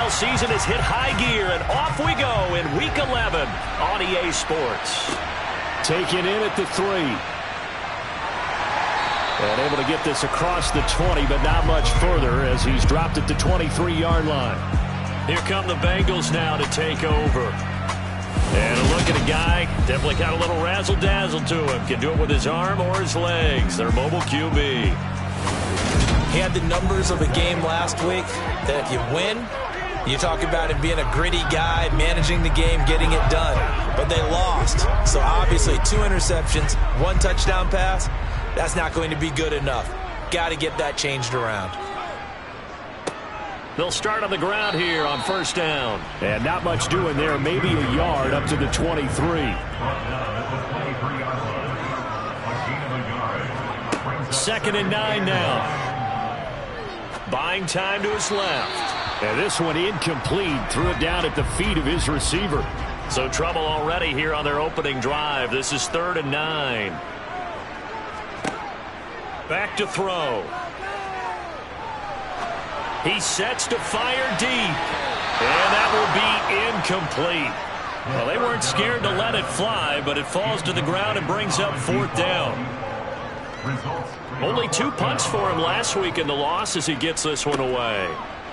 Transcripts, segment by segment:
NFL season has hit high gear, and off we go in Week 11 on EA Sports. Taken in at the 3. And able to get this across the 20, but not much further as he's dropped at the 23-yard line. Here come the Bengals now to take over. And a look at a guy, definitely got a little razzle-dazzle to him. Can do it with his arm or his legs. Their mobile QB. He had the numbers of a game last week that if you win, you talk about him being a gritty guy, managing the game, getting it done. But they lost. So obviously 2 interceptions, 1 touchdown pass. That's not going to be good enough. Got to get that changed around. They'll start on the ground here on first down. And not much doing there. Maybe a yard up to the 23. 2nd and 9 now. Buying time to his left. And this one incomplete. Threw it down at the feet of his receiver. So trouble already here on their opening drive. This is 3rd and 9. Back to throw. He sets to fire deep. And that will be incomplete. Well, they weren't scared to let it fly, but it falls to the ground and brings up 4th down. Only 2 punts for him last week in the loss as he gets this one away.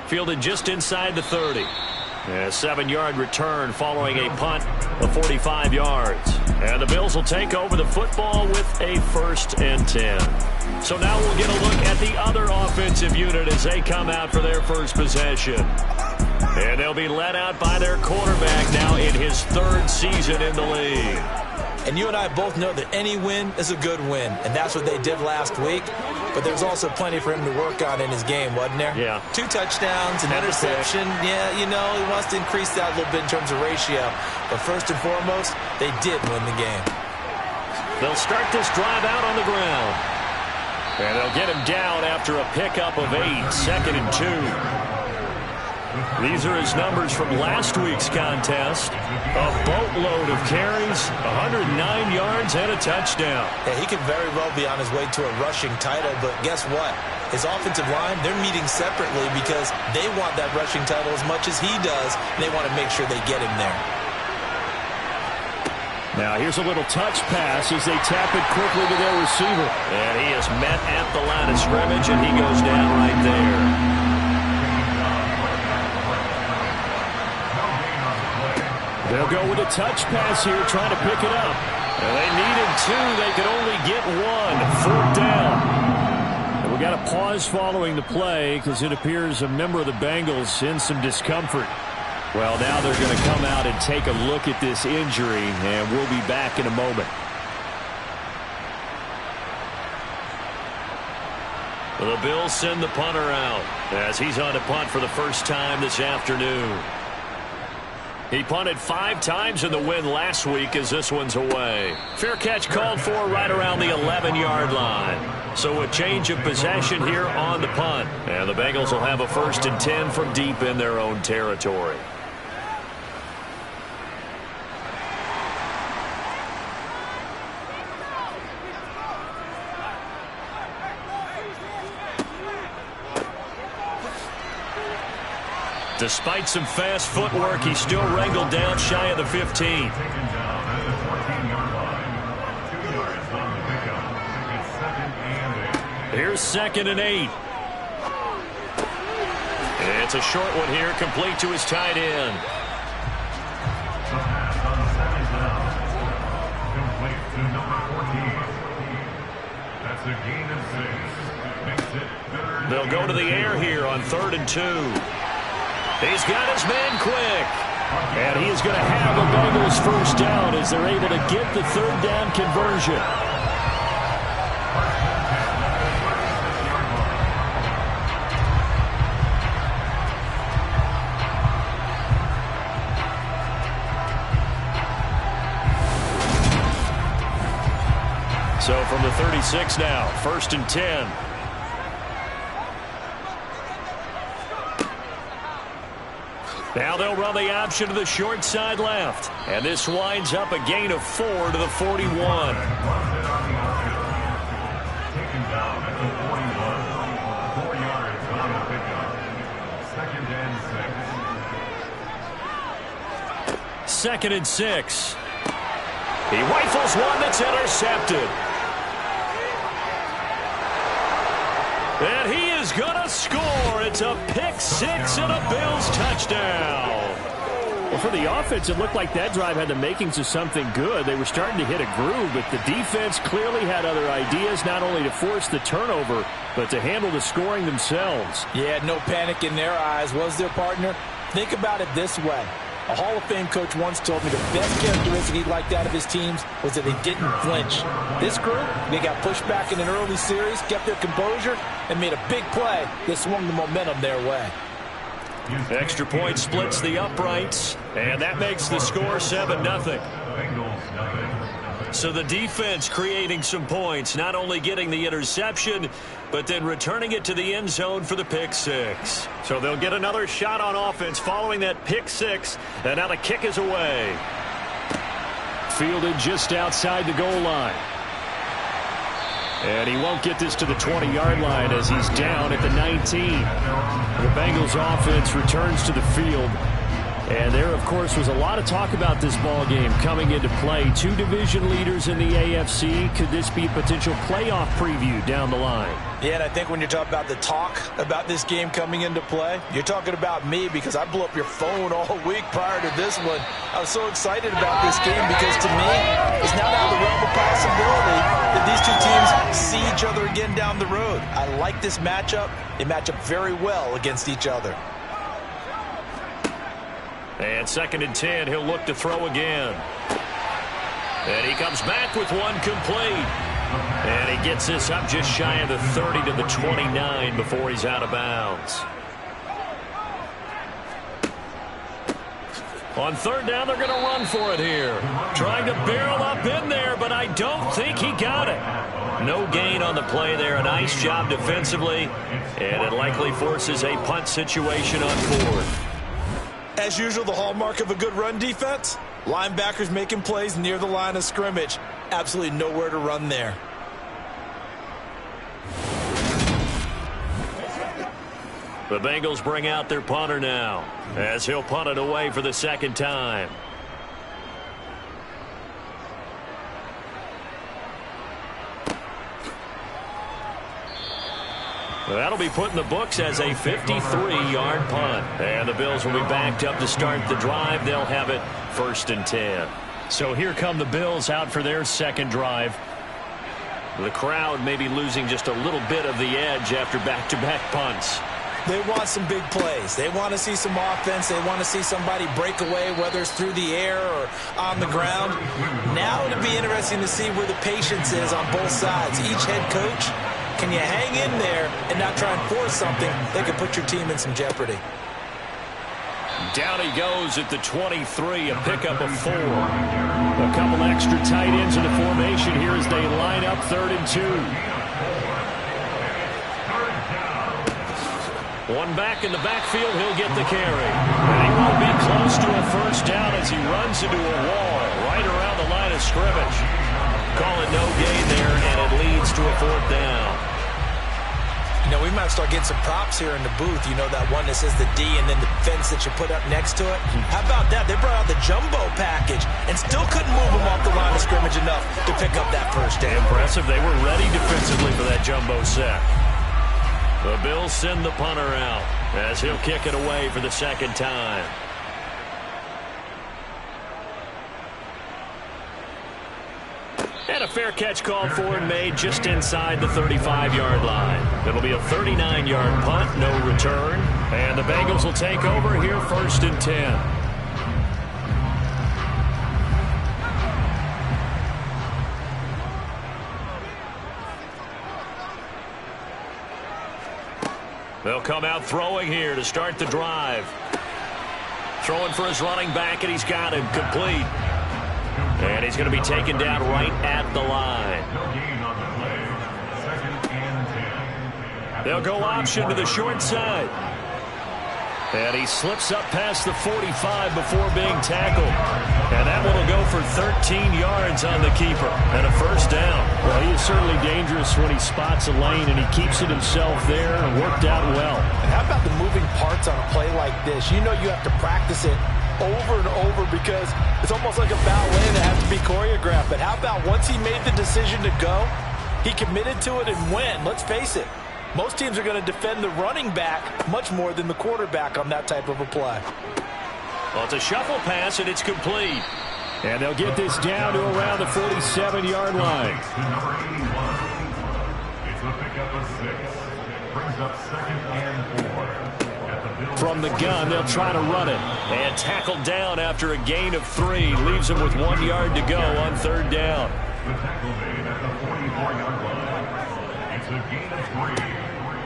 Fielded just inside the 30. A 7-yard return following a punt of 45 yards. And the Bills will take over the football with a 1st and 10. So now we'll get a look at the other offensive unit as they come out for their first possession. And they'll be led out by their quarterback now in his 3rd season in the league. And you and I both know that any win is a good win, and that's what they did last week. But there's also plenty for him to work on in his game, wasn't there? Yeah. 2 touchdowns, an interception. Yeah, you know, he wants to increase that a little bit in terms of ratio. But first and foremost, they did win the game. They'll start this drive out on the ground. And they'll get him down after a pickup of 8, 2nd and 2. These are his numbers from last week's contest. A boatload of carries, 109 yards, and a touchdown. Yeah, he could very well be on his way to a rushing title, but guess what? His offensive line, they're meeting separately because they want that rushing title as much as he does, and they want to make sure they get him there. Now here's a little touch pass as they tap it quickly to their receiver. And he is met at the line of scrimmage, and he goes down right there. They'll go with a touch pass here, trying to pick it up. And they needed 2. They could only get 1. 4th down. And we got a pause following the play because it appears a member of the Bengals in some discomfort. Well, now they're going to come out and take a look at this injury, and we'll be back in a moment. The Bills send the punter out as he's on to punt for the first time this afternoon. He punted 5 times in the win last week as this one's away. Fair catch called for right around the 11-yard line. So a change of possession here on the punt. And the Bengals will have a 1st and 10 from deep in their own territory. Despite some fast footwork, he's still wrangled down shy of the 15. Here's 2nd and 8. It's a short one here, complete to his tight end. They'll go to the air here on 3rd and 2. He's got his man quick. And he is going to have a Bengals 1st down as they're able to get the 3rd down conversion. So from the 36 now, 1st and 10. Now they'll run the option to the short side left. And this winds up a gain of 4 to the 41. 2nd and 6. He rifles one that's intercepted. And he is going to score. It's a pick six and a Bills touchdown. Well, for the offense, it looked like that drive had the makings of something good. They were starting to hit a groove, but the defense clearly had other ideas, not only to force the turnover, but to handle the scoring themselves. Yeah, no panic in their eyes, was there, partner? Think about it this way. A Hall of Fame coach once told me the best characteristic he liked out of his teams was that they didn't flinch. This group, they got pushed back in an early series, kept their composure, and made a big play that swung the momentum their way. Extra point splits the uprights, and that makes the score 7-0. So the defense creating some points, not only getting the interception, but then returning it to the end zone for the pick six. So they'll get another shot on offense following that pick six, and now the kick is away. Fielded just outside the goal line. And he won't get this to the 20-yard line as he's down at the 19. The Bengals offense returns to the field. And there, of course, was a lot of talk about this ball game coming into play. Two division leaders in the AFC. Could this be a potential playoff preview down the line? Yeah, and I think when you're talking about the talk about this game coming into play, you're talking about me because I blew up your phone all week prior to this one. I was so excited about this game because to me, it's not out of the realm of possibility that these two teams see each other again down the road. I like this matchup. They match up very well against each other. And 2nd and 10, he'll look to throw again. And he comes back with one complete. And he gets this up just shy of the 30 to the 29 before he's out of bounds. On 3rd down, they're going to run for it here. Trying to barrel up in there, but I don't think he got it. No gain on the play there. A nice job defensively. And it likely forces a punt situation on 4th. As usual, the hallmark of a good run defense, linebackers making plays near the line of scrimmage. Absolutely nowhere to run there. The Bengals bring out their punter now, as he'll punt it away for the 2nd time. That'll be put in the books as a 53-yard punt. And the Bills will be backed up to start the drive. They'll have it 1st and 10. So here come the Bills out for their 2nd drive. The crowd may be losing just a little bit of the edge after back-to-back punts. They want some big plays. They want to see some offense. They want to see somebody break away, whether it's through the air or on the ground. Now it'll be interesting to see where the patience is on both sides. Each head coach, can you hang in there and not try and force something that could put your team in some jeopardy? Down he goes at the 23, a pickup of 4. A couple extra tight ends in the formation here as they line up 3rd and 2. One back in the backfield, he'll get the carry. And he won't be close to a 1st down as he runs into a wall right around the line of scrimmage. Call it no gain there, and it leads to a 4th down. You know, we might start getting some props here in the booth. You know, that one that says the D and then the fence that you put up next to it? How about that? They brought out the jumbo package and still couldn't move them off the line of scrimmage enough to pick up that 1st down. Impressive. They were ready defensively for that jumbo set. The Bills send the punter out as he'll kick it away for the 2nd time. And a fair catch called for and made just inside the 35-yard line. It'll be a 39-yard punt, no return. And the Bengals will take over here 1st and 10. They'll come out throwing here to start the drive. Throwing for his running back, and he's got him complete. And he's going to be taken down right at the line. They'll go option to the short side. And he slips up past the 45 before being tackled. And that one will go for 13 yards on the keeper and a 1st down. Well, he is certainly dangerous when he spots a lane, and he keeps it himself there and worked out well. And how about the moving parts on a play like this? You know you have to practice it over and over because it's almost like a ballet that has to be choreographed. But how about once he made the decision to go, he committed to it and went. Let's face it, most teams are going to defend the running back much more than the quarterback on that type of a play. Well, it's a shuffle pass, and it's complete. And they'll get this down to around the 47-yard line. From the gun, they'll try to run it. And tackled down after a gain of 3. Leaves them with 1 yard to go on third down. The tackle made at the 44-yard line. It's a gain of 3.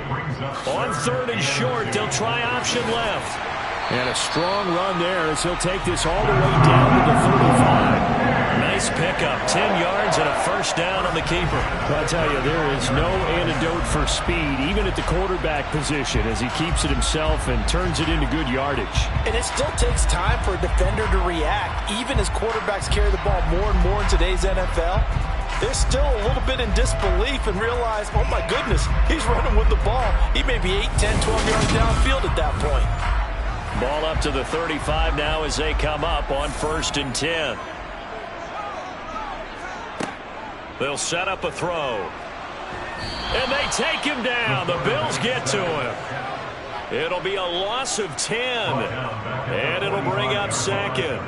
Brings up on third and short, they'll try option left. And a strong run there as he'll take this all the way down to the 35. Nice pickup, 10 yards and a first down on the keeper. I'll tell you, there is no antidote for speed, even at the quarterback position, as he keeps it himself and turns it into good yardage. And it still takes time for a defender to react, even as quarterbacks carry the ball more and more in today's NFL. They're still a little bit in disbelief and realize, oh my goodness, he's running with the ball. He may be 8, 10, 12 yards downfield at that point. Ball up to the 35 now as they come up on 1st and 10. They'll set up a throw. And they take him down. The Bills get to him. It'll be a loss of 10. And it'll bring up second.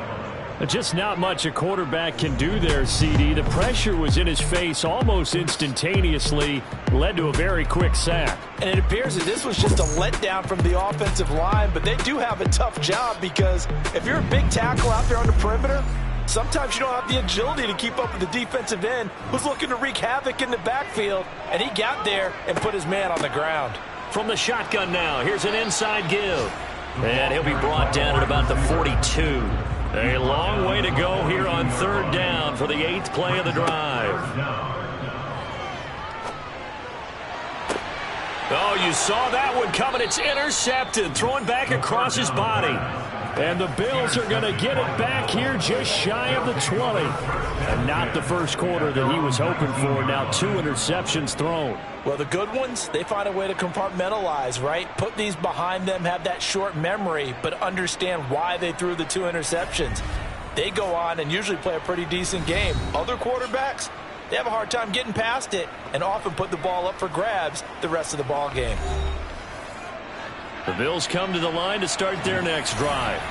Just not much a quarterback can do there, CD. The pressure was in his face almost instantaneously, led to a very quick sack. And it appears that this was just a letdown from the offensive line, but they do have a tough job because if you're a big tackle out there on the perimeter, sometimes you don't have the agility to keep up with the defensive end who's looking to wreak havoc in the backfield, and he got there and put his man on the ground. From the shotgun now, here's an inside give. And he'll be brought down at about the 42. A long way to go here on third down for the 8th play of the drive. Oh, you saw that one coming. It's intercepted, thrown back across his body. And the Bills are going to get it back here just shy of the 20. And not the first quarter that he was hoping for. Now 2 interceptions thrown. Well, the good ones, they find a way to compartmentalize, right? Put these behind them, have that short memory, but understand why they threw the 2 interceptions. They go on and usually play a pretty decent game. Other quarterbacks, they have a hard time getting past it and often put the ball up for grabs the rest of the ball game. The Bills come to the line to start their next drive.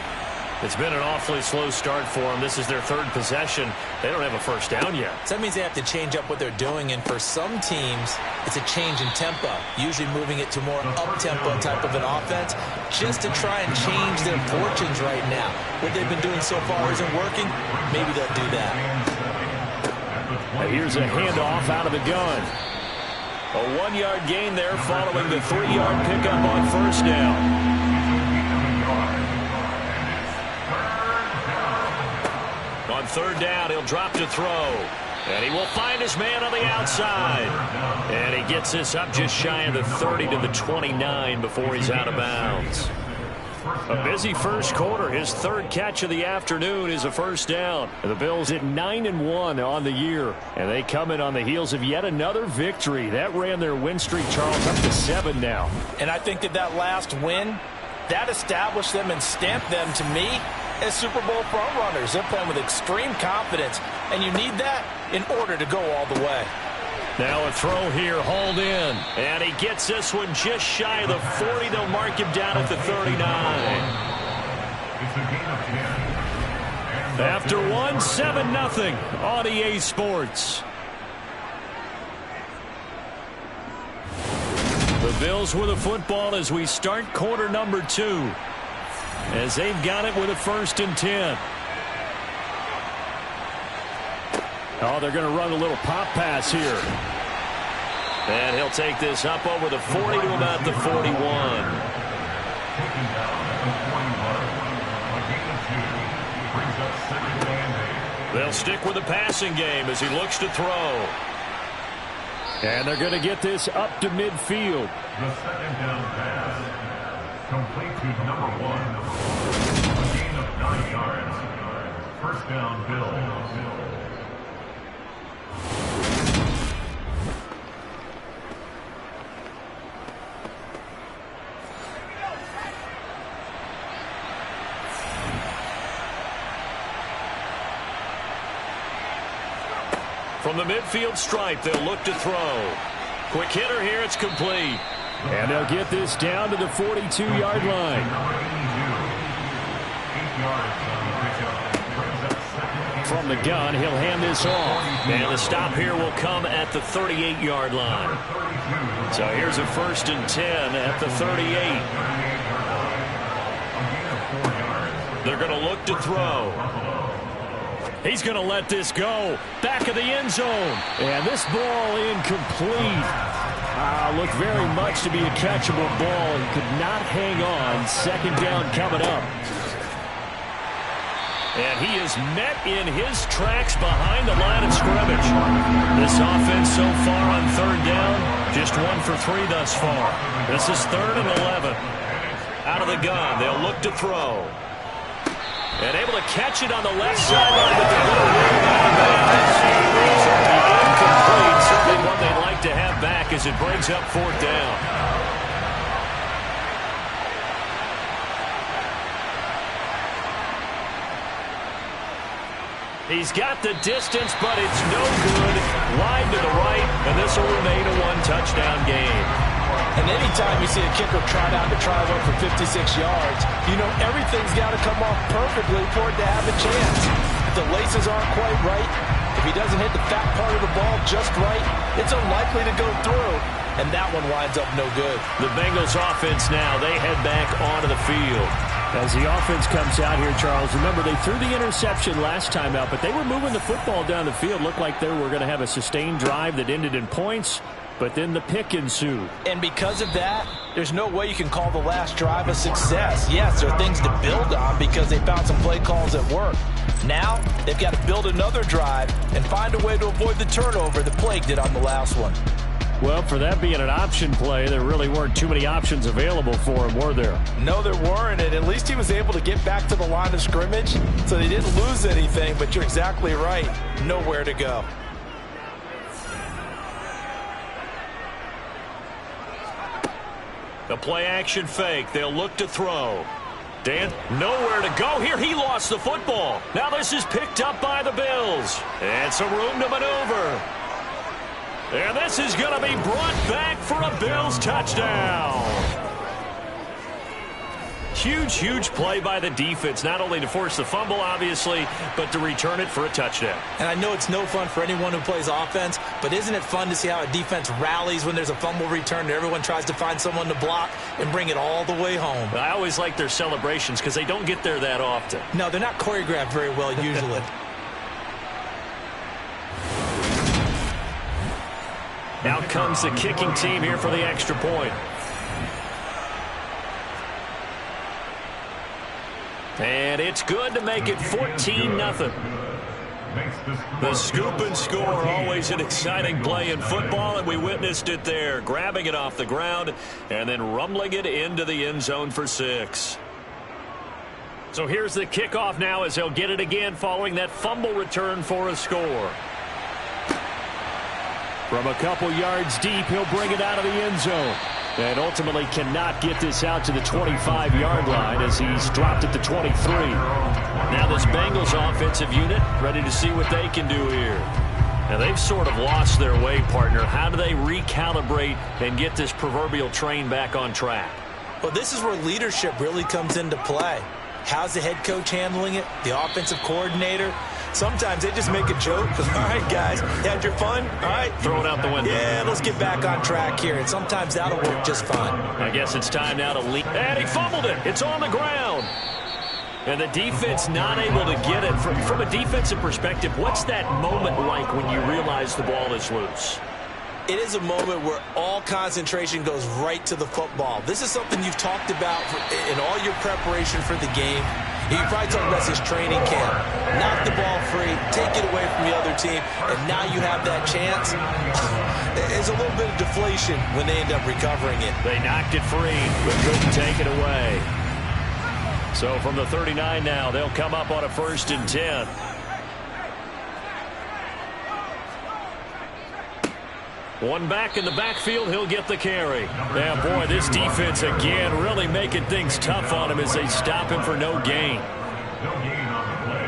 It's been an awfully slow start for them. This is their 3rd possession. They don't have a first down yet. So that means they have to change up what they're doing, and for some teams, it's a change in tempo, usually moving it to more up-tempo type of an offense, just to try and change their fortunes right now. What they've been doing so far isn't working. Maybe they'll do that. And here's a handoff out of the gun. A 1-yard gain there following the 3-yard pickup on first down. On third down, he'll drop to throw. And he will find his man on the outside. And he gets this up just shy of the 30 to the 29 before he's out of bounds. A busy first quarter. His 3rd catch of the afternoon is a first down. The Bills at 9-1 on the year. And they come in on the heels of yet another victory. That ran their win streak, Charles, up to 7 now. And I think that last win, that established them and stamped them, to me, as Super Bowl frontrunners. They're playing with extreme confidence, and you need that in order to go all the way. Now a throw here, hauled in. And he gets this one just shy of the 40. They'll mark him down at the 39. After 1, 7-0 on EA Sports. The Bills with the football as we start quarter number 2. As they've got it with a 1st and 10. Oh, they're going to run a little pop pass here. And he'll take this up over the 40 to about the 41. They'll stick with the passing game as he looks to throw. And they're going to get this up to midfield. The 2nd down pass, complete to number 1. A gain of 9 yards. First down, Bills. From the midfield stripe, they'll look to throw. Quick hitter here, it's complete. And they'll get this down to the 42-yard line. From the gun, he'll hand this off. And the stop here will come at the 38-yard line. So here's a 1st and 10 at the 38. They're going to look to throw. He's going to let this go. Back of the end zone. And this ball incomplete. Looked very much to be a catchable ball. He could not hang on. 2nd down coming up. And he is met in his tracks behind the line of scrimmage. This offense so far on 3rd down, just 1 for 3 thus far. This is 3rd and 11. Out of the gun, they'll look to throw. And able to catch it on the left sideline. Incomplete. Certainly one they'd like to have back as it brings up 4th down. He's got the distance, but it's no good. Wide to the right, and this will remain a 1-touchdown game. And anytime you see a kicker trot out to try one for 56 yards, you know everything's got to come off perfectly for it to have a chance. If the laces aren't quite right, if he doesn't hit the fat part of the ball just right, it's unlikely to go through. And that one winds up no good. The Bengals offense now, they head back onto the field. As the offense comes out here, Charles, remember they threw the interception last time out, but they were moving the football down the field. Looked like they were going to have a sustained drive that ended in points, but then the pick ensued. And because of that, there's no way you can call the last drive a success. Yes, there are things to build on because they found some play calls that work. Now, they've got to build another drive and find a way to avoid the turnover that plagued it on the last one. Well, for that being an option play, there really weren't too many options available for him, were there? No, there weren't, and at least he was able to get back to the line of scrimmage, so they didn't lose anything, but you're exactly right. Nowhere to go. The play-action fake. They'll look to throw. Dan, nowhere to go here. He lost the football. Now this is picked up by the Bills. And some room to maneuver. And this is going to be brought back for a Bills touchdown. Huge play by the defense, not only to force the fumble, obviously, but to return it for a touchdown. And I know it's no fun for anyone who plays offense, but isn't it fun to see how a defense rallies when there's a fumble return and everyone tries to find someone to block and bring it all the way home? I always like their celebrations because they don't get there that often. No, they're not choreographed very well usually. Out comes the kicking team here for the extra point. And it's good to make it 14-0. The scoop and score, always an exciting play in football, and we witnessed it there, grabbing it off the ground and then rumbling it into the end zone for 6. So here's the kickoff now as they'll get it again following that fumble return for a score. From a couple yards deep, he'll bring it out of the end zone. And ultimately cannot get this out to the 25-yard line as he's dropped at the 23. Now this Bengals offensive unit ready to see what they can do here. Now they've sort of lost their way, partner. How do they recalibrate and get this proverbial train back on track? Well, this is where leadership really comes into play. How's the head coach handling it? The offensive coordinator? Sometimes they just make a joke. All right, guys, had your fun? All right. Throw it out the window. Yeah, let's get back on track here. And sometimes that'll work just fine. I guess it's time now to lead. And he fumbled it. It's on the ground. And the defense not able to get it. From a defensive perspective, what's that moment like when you realize the ball is loose? It is a moment where all concentration goes right to the football. This is something you've talked about in all your preparation for the game. You probably talked about this training camp. Knock the ball free, take it away from the other team, and now you have that chance. There's a little bit of deflation when they end up recovering it. They knocked it free, but couldn't take it away. So from the 39 now, they'll come up on a 1st and 10. One back in the backfield, he'll get the carry. Now, boy, this defense again really making things tough on him as they stop him for no gain. No gain on the play.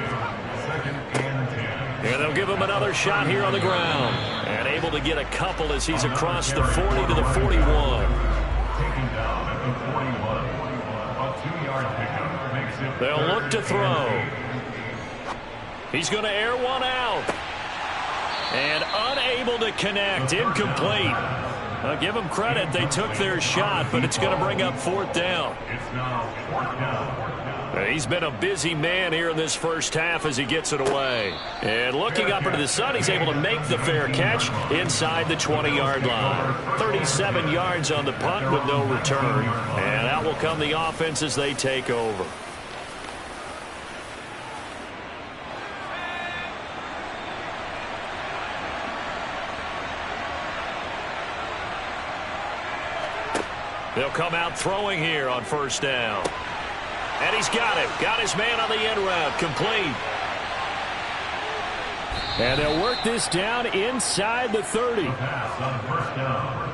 2nd and 10. And they'll They'll give him another shot here on the ground. And able to get a couple as he's across the 40 to the 41. Taking down at the 41. A 2-yard pickup makes it. They'll look to throw. He's going to air one out. And unable to connect. Incomplete. I'll give them credit. They took their shot, but it's going to bring up 4th down. It's now 4th down. He's been a busy man here in this first half as he gets it away. And looking up into the sun, he's able to make the fair catch inside the 20-yard line. 37 yards on the punt with no return. And out will come the offense as they take over. They'll come out throwing here on 1st down. And he's got it. Got his man on the end route. Complete. And they'll work this down inside the 30. Pass on 1st down.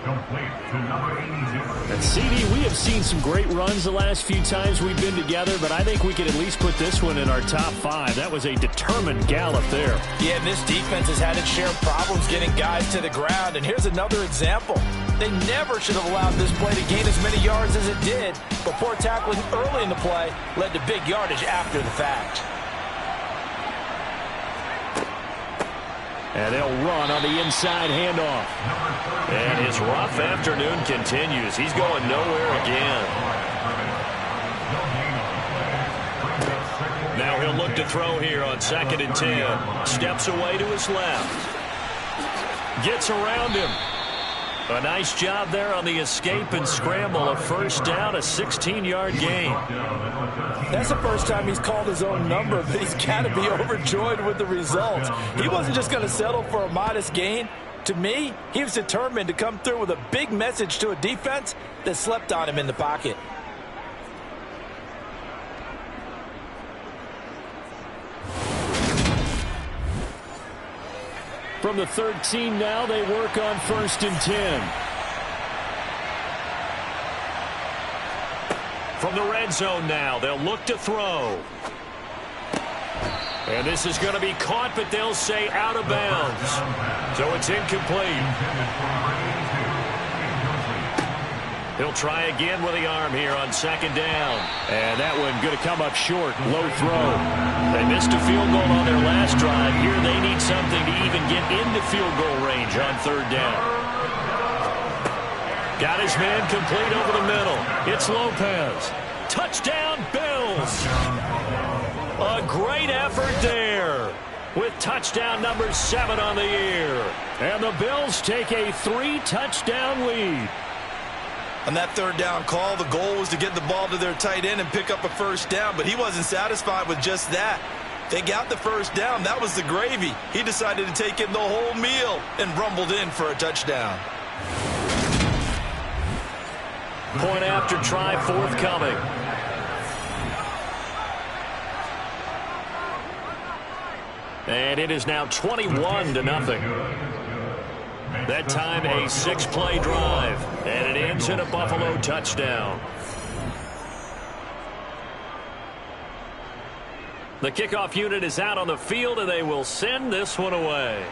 Complete to number 82. And CD, we have seen some great runs the last few times we've been together, but I think we can at least put this one in our top 5. That was a determined gallop there. Yeah, and this defense has had its share of problems getting guys to the ground. And here's another example. They never should have allowed this play to gain as many yards as it did. Before tackling early in the play led to big yardage after the fact. And they'll run on the inside handoff. And his rough afternoon continues. He's going nowhere again. Now he'll look to throw here on 2nd and 10. Steps away to his left. Gets around him. A nice job there on the escape and scramble. A 1st down, a 16-yard gain. That's the first time he's called his own number, but he's got to be overjoyed with the result. He wasn't just going to settle for a modest gain. To me, he was determined to come through with a big message to a defense that slept on him in the pocket. From the 13 now, they work on 1st and 10. From the red zone now, they'll look to throw. And this is going to be caught, but they'll say out of bounds. So it's incomplete. He'll try again with the arm here on 2nd down. And that one going to come up short. Low throw. They missed a field goal on their last drive. Here they need something to even get into field goal range on 3rd down. Got his man complete over the middle. It's Lopez. Touchdown, Bills. A great effort there with touchdown number 7 on the year. And the Bills take a 3-touchdown lead. On that 3rd down call, the goal was to get the ball to their tight end and pick up a 1st down, but he wasn't satisfied with just that. They got the 1st down. That was the gravy. He decided to take in the whole meal and rumbled in for a touchdown. Point after try forthcoming. And it is now 21-0. That time a 6-play drive, and it ends in a Buffalo touchdown. The kickoff unit is out on the field, and they will send this one away.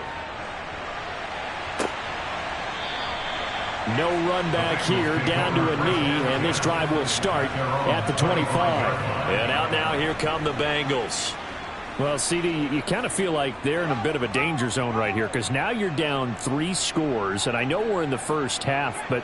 No run back here, down to a knee, and this drive will start at the 25. And out now, here come the Bengals. Well, CD, you kind of feel like they're in a bit of a danger zone right here because now you're down 3 scores, and I know we're in the first half, but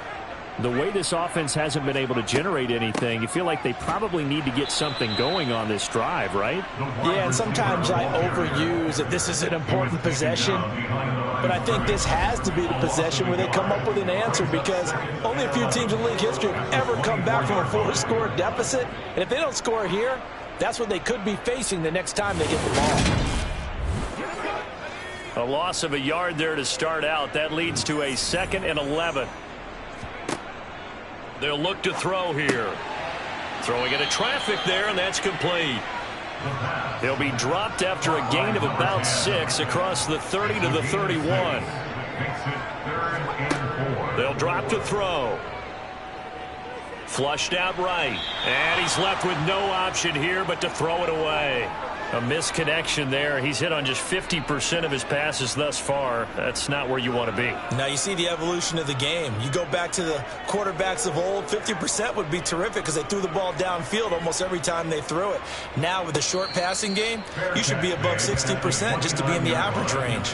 the way this offense hasn't been able to generate anything, you feel like they probably need to get something going on this drive, right? Yeah, and sometimes I overuse that this is an important possession, but I think this has to be the possession where they come up with an answer because only a few teams in league history have ever come back from a 4-score deficit, and if they don't score here, that's what they could be facing the next time they get the ball. A loss of a yard there to start out. That leads to a 2nd and 11. They'll look to throw here. Throwing into traffic there, and that's complete. He'll be dropped after a gain of about 6 across the 30 to the 31. They'll drop to throw. Flushed out right. And he's left with no option here but to throw it away. A misconnection there. He's hit on just 50% of his passes thus far. That's not where you want to be. Now you see the evolution of the game. You go back to the quarterbacks of old, 50% would be terrific because they threw the ball downfield almost every time they threw it. Now with the short passing game, you should be above 60% just to be in the average range.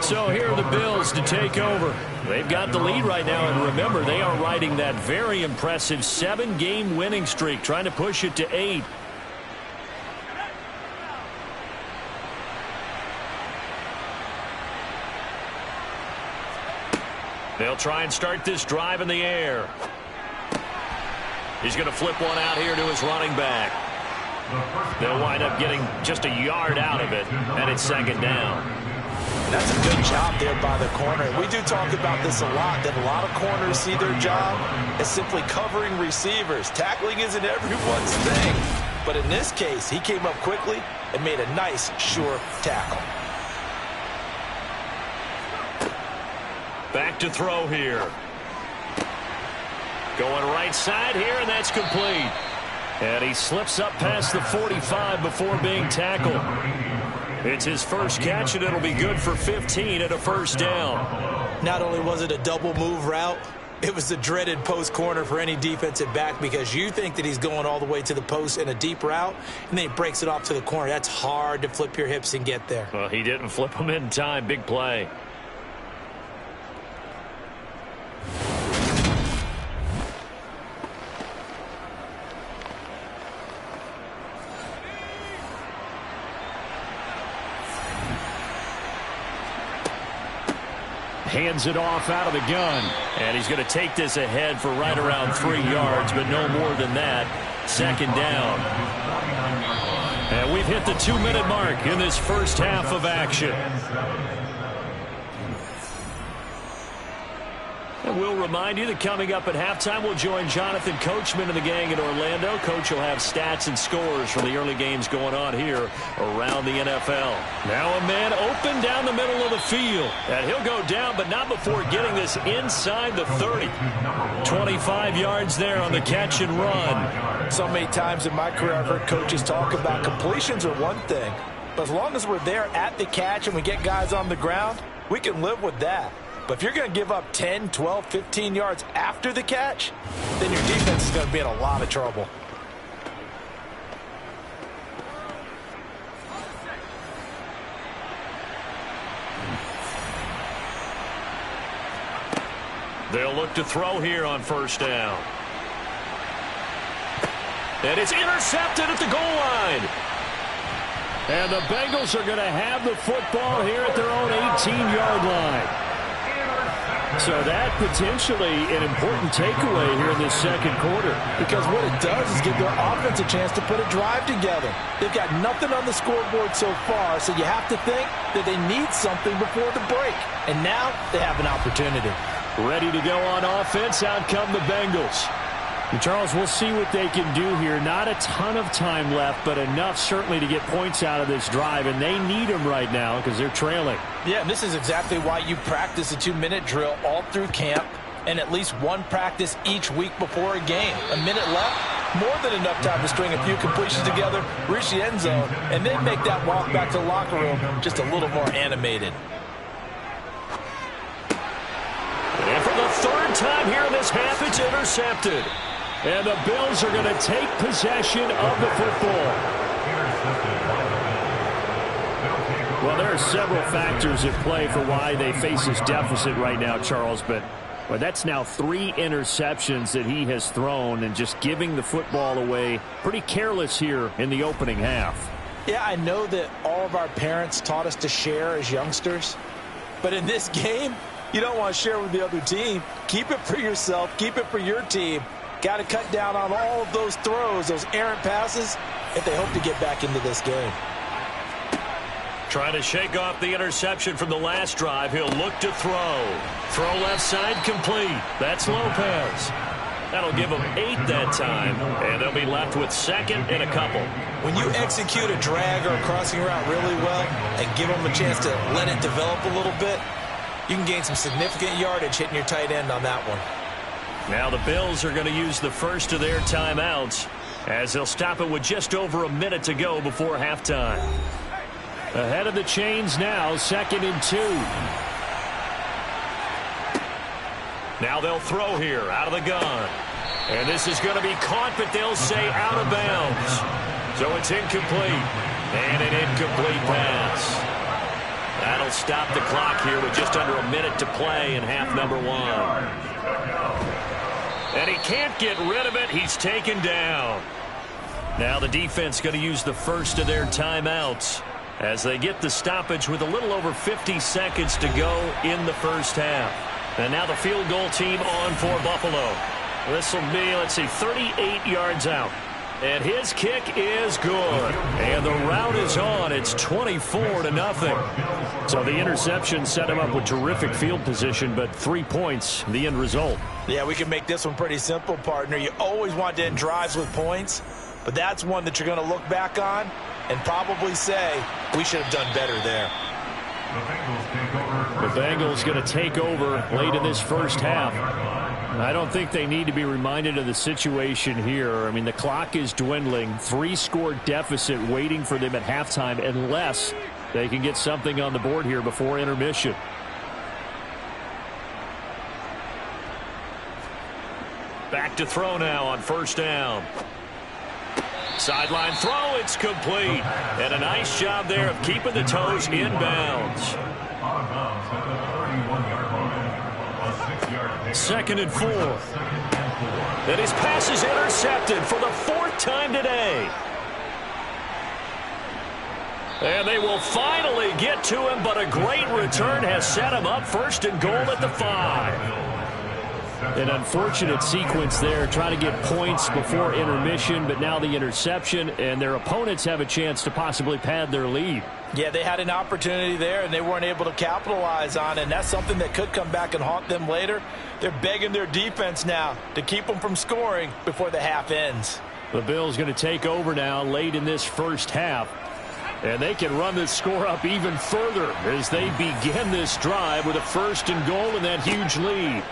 So here are the Bills to take over. They've got the lead right now, and remember, they are riding that very impressive 7-game winning streak, trying to push it to 8. They'll try and start this drive in the air. He's going to flip one out here to his running back. They'll wind up getting just a yard out of it, and it's second down. That's a good job there by the corner. We do talk about this a lot, that a lot of corners see their job as simply covering receivers. Tackling isn't everyone's thing. But in this case, he came up quickly and made a nice, sure tackle. Back to throw here. Going right side here, and that's complete. And he slips up past the 45 before being tackled. It's his first catch, and it'll be good for 15 and a first down. Not only was it a double move route, it was the dreaded post corner for any defensive back because you think that he's going all the way to the post in a deep route, and then he breaks it off to the corner. That's hard to flip your hips and get there. Well, he didn't flip him in time. Big play. Hands it off out of the gun. And he's going to take this ahead for right around 3 yards, but no more than that. Second down. And we've hit the 2-minute mark in this first half of action. And we'll remind you that coming up at halftime, we'll join Jonathan Coachman and the gang in Orlando. Coach will have stats and scores from the early games going on here around the NFL. Now a man open down the middle of the field. And he'll go down, but not before getting this inside the 30. 25 yards there on the catch and run. So many times in my career, I've heard coaches talk about completions are one thing. But as long as we're there at the catch and we get guys on the ground, we can live with that. But if you're going to give up 10, 12, 15 yards after the catch, then your defense is going to be in a lot of trouble. They'll look to throw here on first down. And it's intercepted at the goal line. And the Bengals are going to have the football here at their own 18-yard line. So that potentially an important takeaway here in this second quarter. Because what it does is give their offense a chance to put a drive together. They've got nothing on the scoreboard so far, so you have to think that they need something before the break. And now they have an opportunity. Ready to go on offense, out come the Bengals. And Charles, we'll see what they can do here. Not a ton of time left, but enough certainly to get points out of this drive, and they need them right now because they're trailing. Yeah, and this is exactly why you practice a 2-minute drill all through camp and at least one practice each week before a game. A minute left, more than enough time to string a few completions together, reach the end zone, and then make that walk back to the locker room just a little more animated. And for the third time here in this half, it's intercepted. And the Bills are going to take possession of the football. Well, there are several factors at play for why they face this deficit right now, Charles, but that's now 3 interceptions that he has thrown and just giving the football away pretty careless here in the opening half. Yeah, I know that all of our parents taught us to share as youngsters, but in this game, you don't want to share with the other team. Keep it for yourself. Keep it for your team. Got to cut down on all of those throws, those errant passes, if they hope to get back into this game. Trying to shake off the interception from the last drive. He'll look to throw. Throw left side complete. That's Lopez. That'll give them 8 that time, and they'll be left with second and a couple. When you execute a drag or a crossing route really well and give them a chance to let it develop a little bit, you can gain some significant yardage hitting your tight end on that one. Now the Bills are going to use the first of their timeouts. as they'll stop it with just over a minute to go before halftime. Ahead of the chains now, 2nd and 2. Now they'll throw here out of the gun. And this is going to be caught, but they'll say out of bounds. So it's incomplete. And an incomplete pass. That'll stop the clock here with just under a minute to play in half number 1. And he can't get rid of it. He's taken down. Now the defense going to use the first of their timeouts as they get the stoppage with a little over 50 seconds to go in the first half. And now the field goal team on for Buffalo. This will be, 38 yards out. And his kick is good. And the route is on. It's 24-0. So the interception set him up with terrific field position, but 3 points, the end result. Yeah, we can make this one pretty simple, partner. You always want to end drives with points, but that's one that you're going to look back on and probably say, we should have done better there. The Bengals going to take over late in this first half. I don't think they need to be reminded of the situation here. I mean, the clock is dwindling. 3-score deficit waiting for them at halftime unless they can get something on the board here before intermission. Back to throw now on first down. Sideline throw, it's complete. And a nice job there of keeping the toes inbounds. 2nd and 4. And his pass is intercepted for the 4th time today. And they will finally get to him, but a great return has set him up 1st and goal at the 5. An unfortunate sequence there, trying to get points before intermission, but now the interception, and their opponents have a chance to possibly pad their lead. Yeah, they had an opportunity there, and they weren't able to capitalize on it, and that's something that could come back and haunt them later. They're begging their defense now to keep them from scoring before the half ends. The Bills going to take over now late in this first half, and they can run this score up even further as they begin this drive with a 1st and goal and that huge lead.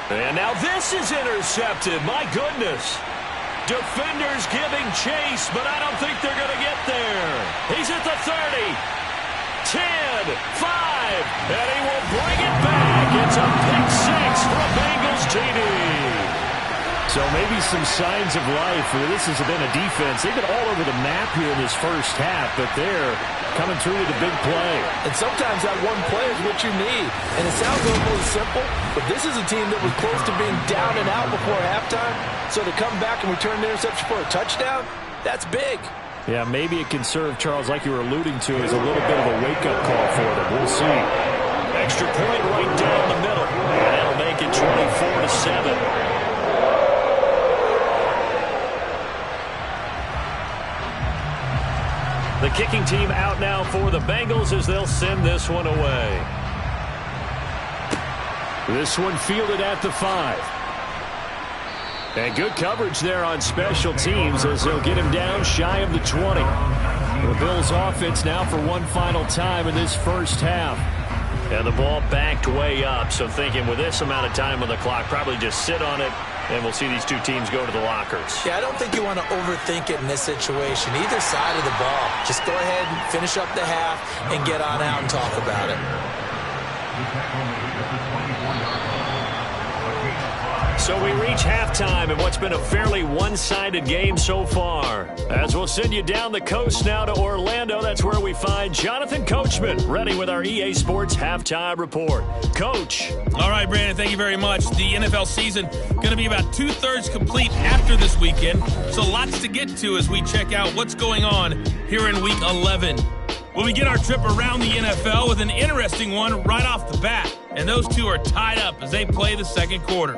And now this is intercepted. My goodness. Defenders giving chase, but I don't think they're going to get there. He's at the 30. 10, 5, and he will bring it back. It's a pick 6 for a Bengals TD. So maybe some signs of life. This has been a defense. They've been all over the map here in this first half, but they're coming through with a big play. And sometimes that one play is what you need. And it sounds overly simple, but this is a team that was close to being down and out before halftime. So to come back and return the interception for a touchdown, that's big. Yeah, maybe it can serve, Charles, like you were alluding to, as a little bit of a wake-up call for them. We'll see. Extra point right down the middle. And that'll make it 24-7. The kicking team out now for the Bengals as they'll send this one away. This one fielded at the 5. And good coverage there on special teams as they'll get him down shy of the 20. The Bills offense now for one final time in this first half. And the ball backed way up, so thinking with this amount of time on the clock, probably just sit on it, and we'll see these two teams go to the lockers. Yeah, I don't think you want to overthink it in this situation. Either side of the ball. Just go ahead and finish up the half and get on out and talk about it. So we reach halftime in what's been a fairly one-sided game so far. As we'll send you down the coast now to Orlando, that's where we find Jonathan Coachman ready with our EA Sports Halftime Report. Coach. All right, Brandon, thank you very much. The NFL season going to be about 2/3 complete after this weekend, so lots to get to as we check out what's going on here in Week 11. We'll begin our trip around the NFL with an interesting one right off the bat, and those two are tied up as they play the second quarter.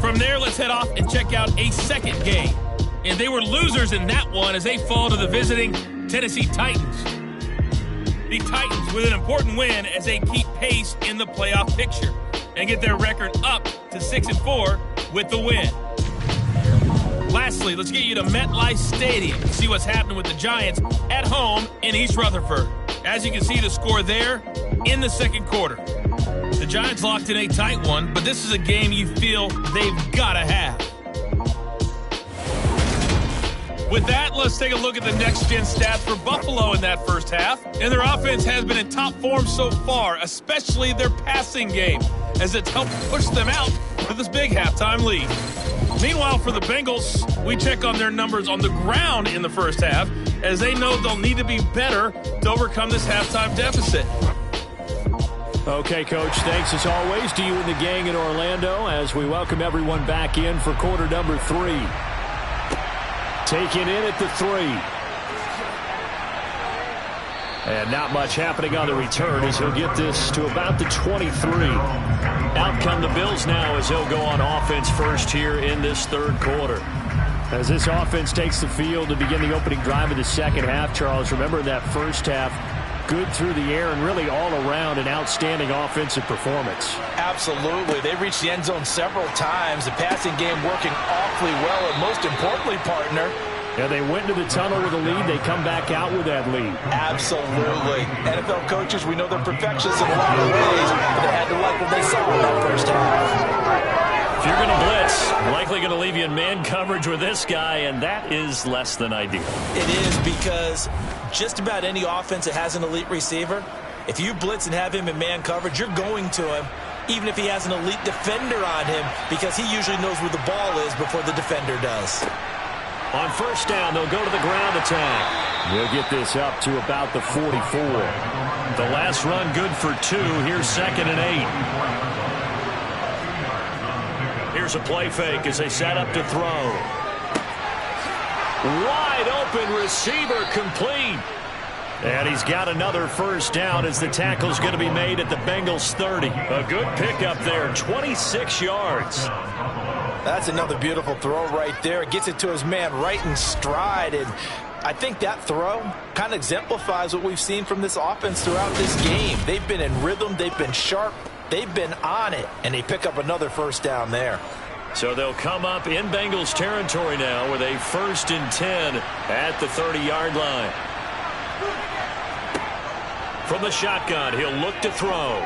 From there, let's head off and check out a second game. And they were losers in that one as they fall to the visiting Tennessee Titans. The Titans with an important win as they keep pace in the playoff picture and get their record up to 6-4 with the win. Lastly, let's get you to MetLife Stadium to see what's happening with the Giants at home in East Rutherford. As you can see, the score there in the second quarter. The Giants locked in a tight one, but this is a game you feel they've got to have. With that, let's take a look at the next-gen stats for Buffalo in that first half. And their offense has been in top form so far, especially their passing game, as it's helped push them out to this big halftime lead. Meanwhile, for the Bengals, we check on their numbers on the ground in the first half, as they know they'll need to be better to overcome this halftime deficit. Okay, Coach, thanks as always to you and the gang in Orlando as we welcome everyone back in for quarter number 3. Taken in at the 3. And not much happening on the return as he'll get this to about the 23. Out come the Bills now as he'll go on offense first here in this third quarter. As this offense takes the field to begin the opening drive of the second half, Charles, remember that first half, good through the air and really all around an outstanding offensive performance. Absolutely. They reached the end zone several times. The passing game working awfully well, and most importantly, partner, yeah, they went into the tunnel with a lead. They come back out with that lead. Absolutely. NFL coaches, we know they're perfectionists in a lot of ways, but they had to like what they saw in that first half. If you're going to blitz, likely going to leave you in man coverage with this guy, and that is less than ideal. It is, because just about any offense that has an elite receiver, if you blitz and have him in man coverage, you're going to him, even if he has an elite defender on him, because he usually knows where the ball is before the defender does. On first down, they'll go to the ground attack. They'll get this up to about the 44. The last run good for 2. Here's 2nd and 8. Here's a play fake as they set up to throw. Wide open receiver, complete. And he's got another first down as the tackle's going to be made at the Bengals 30. A good pickup there, 26 yards. That's another beautiful throw right there. It gets it to his man right in stride, and I think that throw kind of exemplifies what we've seen from this offense throughout this game. They've been in rhythm, they've been sharp, they've been on it, and they pick up another first down there. So they'll come up in Bengals territory now with a 1st and 10 at the 30-yard line. From the shotgun, he'll look to throw.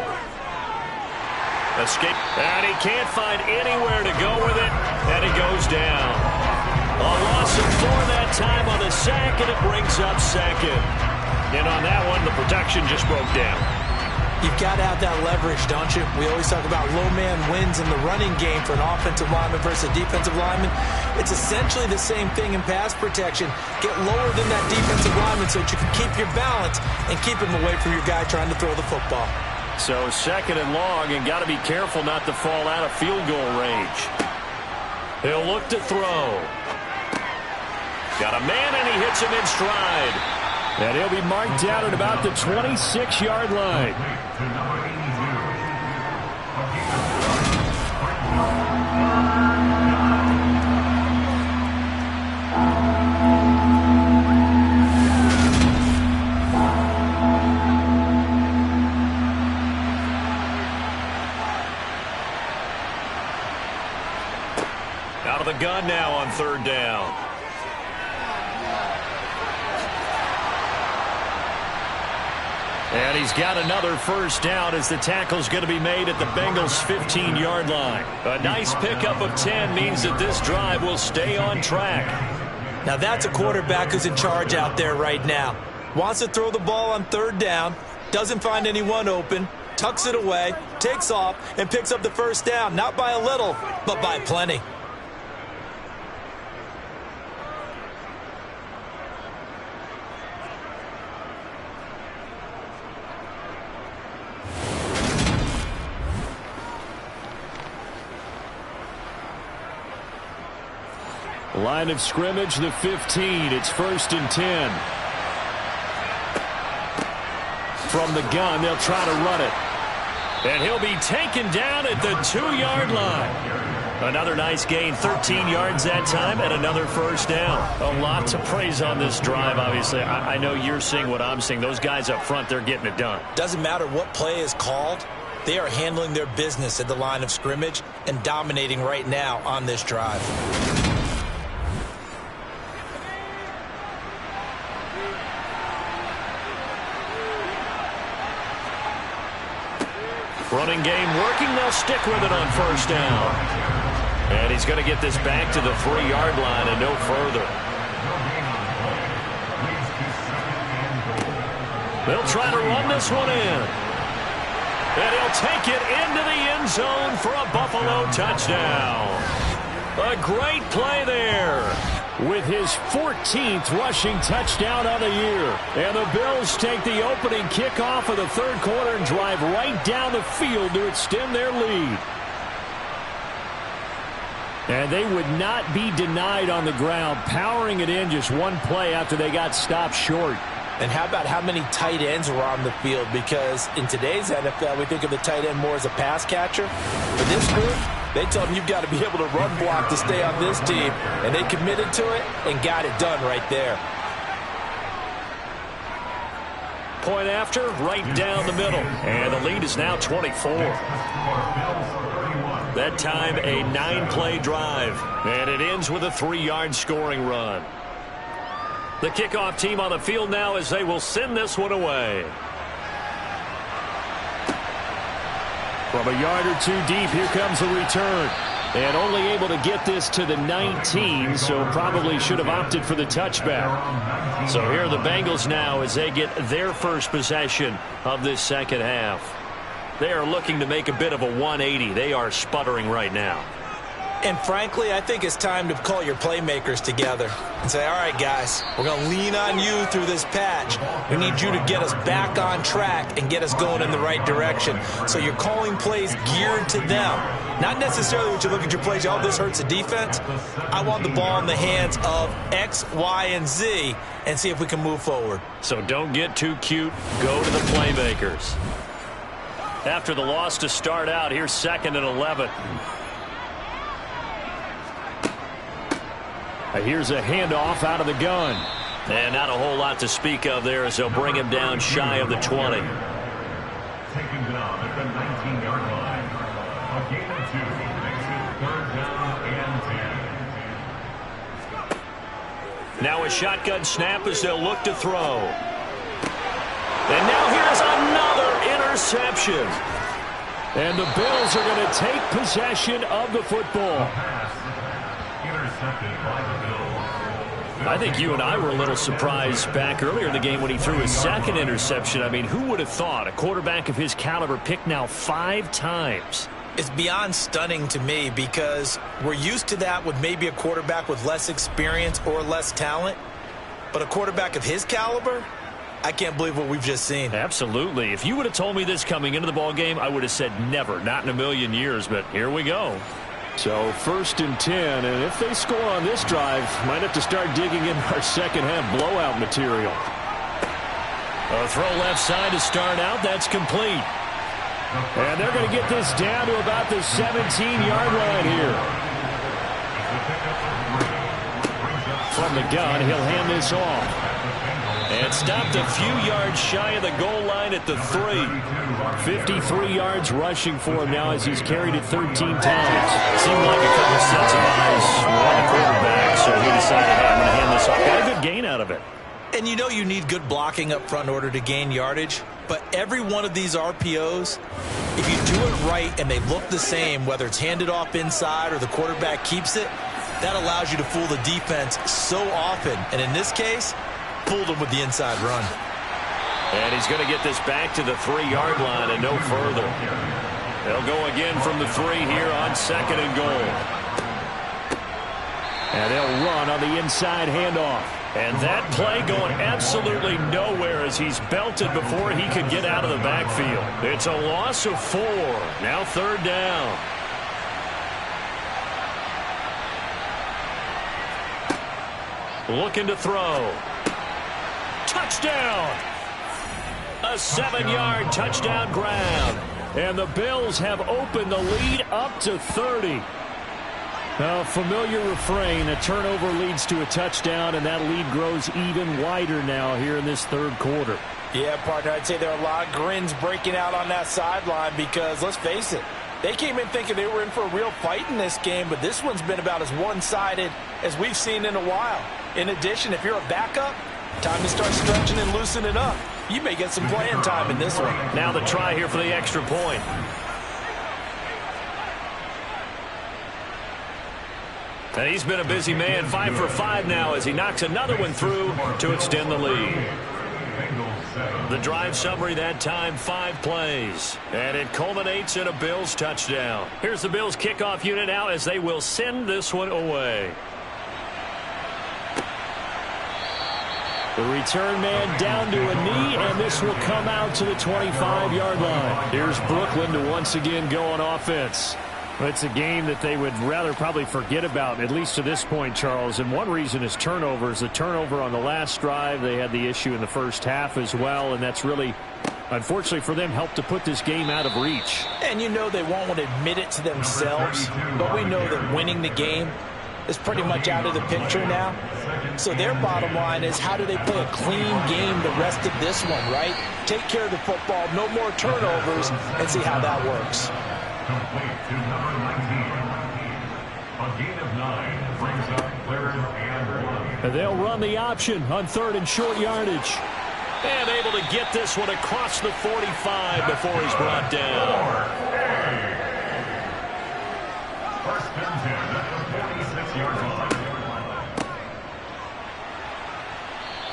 Escape, and he can't find anywhere to go with it, and he goes down. A loss of 4 that time on the sack, and it brings up 2nd. And on that one, the protection just broke down. You've got to have that leverage, don't you? We always talk about low man wins in the running game for an offensive lineman versus a defensive lineman. It's essentially the same thing in pass protection. Get lower than that defensive lineman so that you can keep your balance and keep him away from your guy trying to throw the football. So 2nd and long, and got to be careful not to fall out of field goal range. He'll look to throw. Got a man, and he hits him in stride. And he'll be marked down at about the 26-yard line. Out of the gun now on 3rd down. And he's got another first down as the tackle's going to be made at the Bengals' 15-yard line. A nice pickup of 10 means that this drive will stay on track. Now that's a quarterback who's in charge out there right now. Wants to throw the ball on 3rd down, doesn't find anyone open, tucks it away, takes off, and picks up the first down. Not by a little, but by plenty. Line of scrimmage, the 15. It's 1st and 10. From the gun, they'll try to run it. And he'll be taken down at the 2-yard line. Another nice gain, 13 yards that time, and another first down. A lot to praise on this drive, obviously. I know you're seeing what I'm seeing. Those guys up front, they're getting it done. Doesn't matter what play is called. They are handling their business at the line of scrimmage and dominating right now on this drive. Running game working. They'll stick with it on first down. And he's going to get this back to the 3-yard line and no further. They'll try to run this one in. And he'll take it into the end zone for a Buffalo touchdown. A great play there. With his 14th rushing touchdown of the year. And the Bills take the opening kickoff of the third quarter and drive right down the field to extend their lead. And they would not be denied on the ground, powering it in just one play after they got stopped short. And how about how many tight ends were on the field? Because in today's NFL, we think of the tight end more as a pass catcher. For this group, they tell them you've got to be able to run block to stay on this team. And they committed to it and got it done right there. Point after, right down the middle. And the lead is now 24. That time, a 9-play drive. And it ends with a 3-yard scoring run. The kickoff team on the field now as they will send this one away. From a yard or two deep, here comes the return. And only able to get this to the 19, so probably should have opted for the touchback. So here are the Bengals now as they get their first possession of this second half. They are looking to make a bit of a 180. They are sputtering right now. And frankly, I think it's time to call your playmakers together and say, all right, guys, we're going to lean on you through this patch. We need you to get us back on track and get us going in the right direction. So you're calling plays geared to them. Not necessarily what you look at your plays, oh, this hurts the defense. I want the ball in the hands of X, Y, and Z and see if we can move forward. So don't get too cute. Go to the playmakers. After the loss to start out, here's 2nd and 11. Here's a handoff out of the gun. And not a whole lot to speak of there as they'll bring him down shy of the 20. Taken down at the 19-yard line. A gain of 2 makes it 3rd down and 10. Now a shotgun snap as they'll look to throw. And now here's another interception. And the Bills are going to take possession of the football. I think you and I were a little surprised back earlier in the game when he threw his 2nd interception. I mean, who would have thought a quarterback of his caliber picked now 5 times? It's beyond stunning to me because we're used to that with maybe a quarterback with less experience or less talent. But a quarterback of his caliber, I can't believe what we've just seen. Absolutely. If you would have told me this coming into the ball game, I would have said never, not in a million years. But here we go. So 1st and 10, and if they score on this drive, might have to start digging in our second half blowout material. A throw left side to start out. That's complete. And they're going to get this down to about the 17-yard line here. From the gun, he'll hand this off. And stopped a few yards shy of the goal line at the 3. 53 yards rushing for him now as he's carried it 13 times. Seemed like a couple sets of eyes were on the quarterback, so he decided, hey, I'm going to hand this off. Got a good gain out of it. And you know you need good blocking up front in order to gain yardage. But every one of these RPOs, if you do it right and they look the same, whether it's handed off inside or the quarterback keeps it, that allows you to fool the defense so often. And in this case, fooled him with the inside run. And he's going to get this back to the 3-yard line and no further. They'll go again from the 3 here on 2nd and goal. And they'll run on the inside handoff. And that play going absolutely nowhere as he's belted before he could get out of the backfield. It's a loss of 4. Now 3rd down. Looking to throw. Touchdown! A 7-yard touchdown grab. And the Bills have opened the lead up to 30. A familiar refrain, a turnover leads to a touchdown, and that lead grows even wider now here in this 3rd quarter. Yeah, partner, I'd say there are a lot of grins breaking out on that sideline because, let's face it, they came in thinking they were in for a real fight in this game, but this one's been about as one-sided as we've seen in a while. In addition, if you're a backup, time to start stretching and loosening up. You may get some playing time in this one. Now the try here for the extra point. And he's been a busy man, 5 for 5 now as he knocks another one through to extend the lead. The drive summary that time, 5 plays. And it culminates in a Bills touchdown. Here's the Bills kickoff unit now as they will send this one away. The return man down to a knee, and this will come out to the 25-yard line. Here's Brooklyn to once again go on offense. It's a game that they would rather probably forget about, at least to this point, Charles. And one reason is turnovers. The turnover on the last drive, they had the issue in the first half as well, and that's really, unfortunately for them, helped to put this game out of reach. And you know they won't want to admit it to themselves, but we know that winning the game is pretty much out of the picture now. So their bottom line is, how do they play a clean game the rest of this one, right? Take care of the football, no more turnovers, and see how that works. Complete to number 19. A gain of 9 brings up 3rd and 1. And they'll run the option on 3rd and short yardage. And able to get this one across the 45 before he's brought down. First and 10 at the 46-yard line.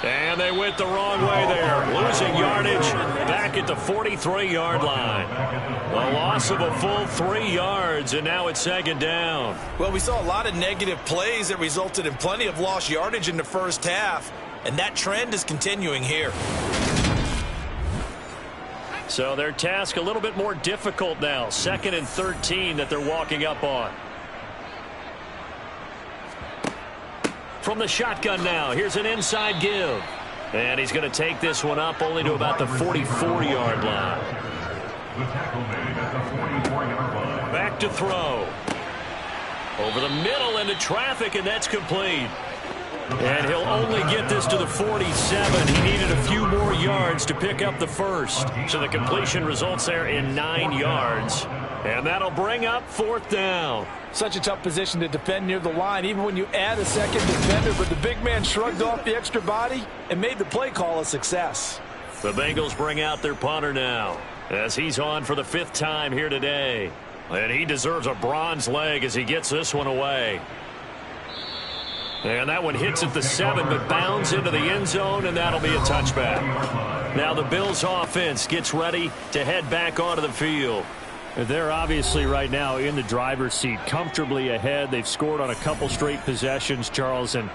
And they went the wrong way there. Losing yardage back at the 43-yard line. A loss of a full 3 yards, and now it's 2nd down. Well, we saw a lot of negative plays that resulted in plenty of lost yardage in the first half, and that trend is continuing here. So their task a little bit more difficult now. 2nd and 13 that they're walking up on. From the shotgun now, here's an inside give. And he's going to take this one up only to about the 44-yard line. The tackle made at the 44-yard line. Back to throw. Over the middle into traffic, and that's complete. And he'll only get this to the 47. He needed a few more yards to pick up the first. So the completion results there in 9 yards. And that'll bring up 4th down. Such a tough position to defend near the line, even when you add a second defender, but the big man shrugged off the extra body and made the play call a success. The Bengals bring out their punter now as he's on for the 5th time here today. And he deserves a bronze leg as he gets this one away. And that one hits at the 7, but bounds into the end zone, and that'll be a touchback. Now the Bills offense gets ready to head back onto the field. They're obviously right now in the driver's seat, comfortably ahead. They've scored on a couple straight possessions, Charles. And,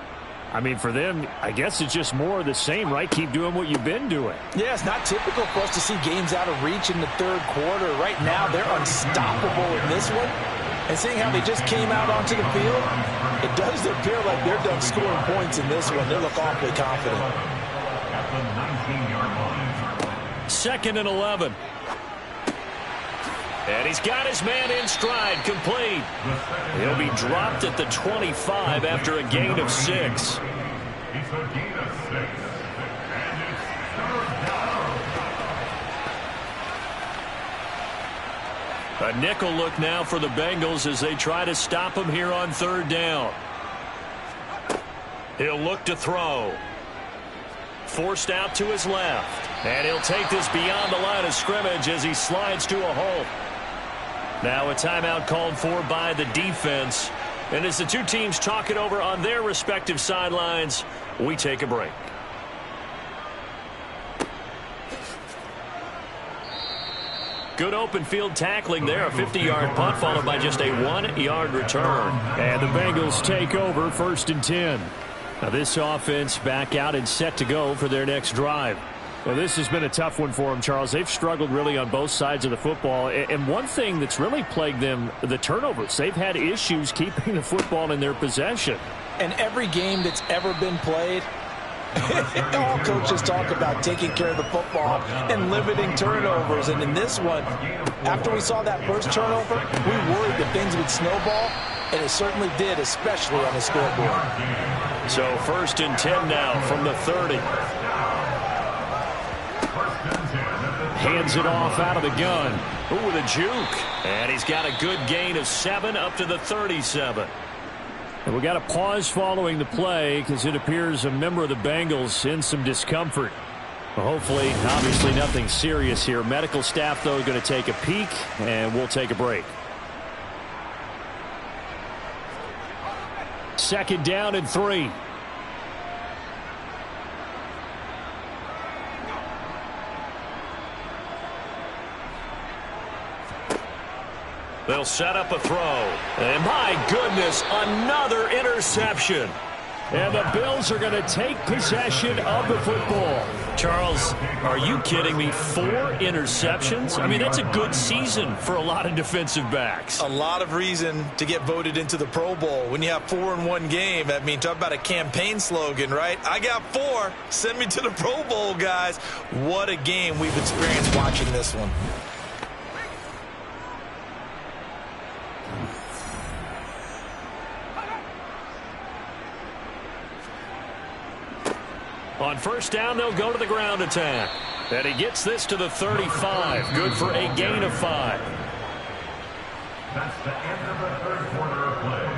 I mean, for them, I guess it's just more of the same, right? Keep doing what you've been doing. Yeah, it's not typical for us to see games out of reach in the 3rd quarter. Right now, they're unstoppable in this one. And seeing how they just came out onto the field, it does appear like they're done scoring points in this one. They look awfully confident. At the 19-yard line. 2nd and 11. And he's got his man in stride, complete. He'll be dropped at the 25 after a gain of 6. It's a gain of 6. And it's 3rd down. A nickel look now for the Bengals as they try to stop him here on 3rd down. He'll look to throw. Forced out to his left. And he'll take this beyond the line of scrimmage as he slides to a halt. Now a timeout called for by the defense. And as the two teams talk it over on their respective sidelines, we take a break. Good open field tackling there. A 50-yard punt followed by just a 1-yard return. And the Bengals take over 1st and 10. Now this offense back out and set to go for their next drive. Well, this has been a tough one for them, Charles. They've struggled really on both sides of the football. And one thing that's really plagued them, the turnovers. They've had issues keeping the football in their possession. And every game that's ever been played, all coaches talk about taking care of the football and limiting turnovers. And in this one, after we saw that first turnover, we worried that things would snowball, and it certainly did, especially on the scoreboard. So 1st and 10 now from the 30. Hands it off out of the gun. Ooh, with a juke. And he's got a good gain of 7 up to the 37. And we got a pause following the play because it appears a member of the Bengals in some discomfort. Well, hopefully, obviously nothing serious here. Medical staff, though, going to take a peek, and we'll take a break. 2nd down and 3. They'll set up a throw. And my goodness, another interception. And the Bills are going to take possession of the football. Charles, are you kidding me? 4 interceptions? I mean, that's a good season for a lot of defensive backs. A lot of reason to get voted into the Pro Bowl. When you have 4 in one game, I mean, talk about a campaign slogan, right? I got 4. Send me to the Pro Bowl, guys. What a game we've experienced watching this one. On 1st down, they'll go to the ground attack. And he gets this to the 35. Good for a gain of 5. That's the end of the 3rd quarter of play